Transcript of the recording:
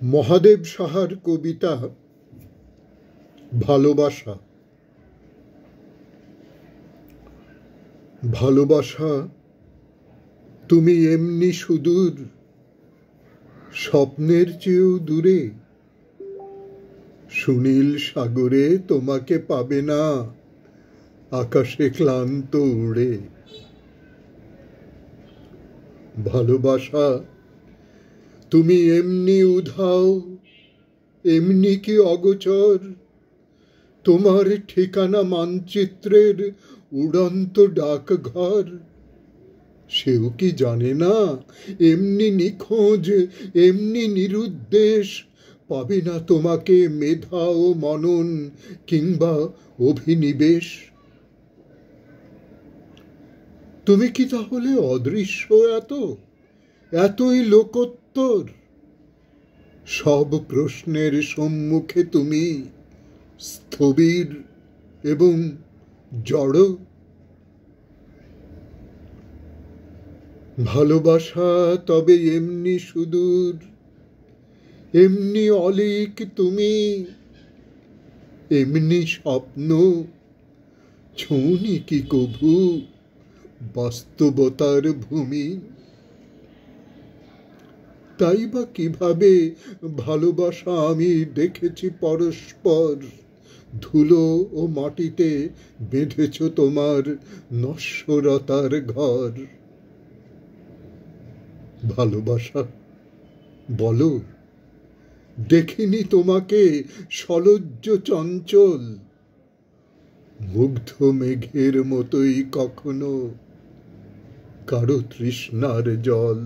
মহাদেব সাহার কবিতা ভালোবাসা। ভালোবাসা তুমি এমনি সুদূর, স্বপ্নের চেয়েও দূরে। সুনীল সাগরে তোমাকে পাবে না, আকাশে ক্লান্ত উড়ে। ভালোবাসা তুমি এমনি উধাও, এমনি কি অগোচর। তোমার ঠিকানা মানচিত্রের উড়ন্ত ডাকঘর। সেও কি জানে না এমনি নিখোঁজ, এমনি নিরুদ্দেশ পাবে না তোমাকে মেধা ও মনন কিংবা অভিনিবেশ। তুমি কি তাহলে অদৃশ্য এতই লোকোত্তর? সব প্রশ্নের সম্মুখে তুমি স্থবির এবং জড়। ভালোবাসা তবে এমনি সুদূর, এমনি অলিক তুমি, এমনি স্বপ্ন ছোঁনি কি কভু বাস্তবতার ভূমি। তাই বা কিভাবে ভালোবাসা আমি দেখেছি পরস্পর। ধুলো ও মাটিতে বেঁধেছ তোমার নশ্বরতার ঘর। ভালোবাসা বলো, দেখিনি তোমাকে সলজ্জ চঞ্চল, মুগ্ধ মেঘের মতোই কখনো কারো তৃষ্ণার জল।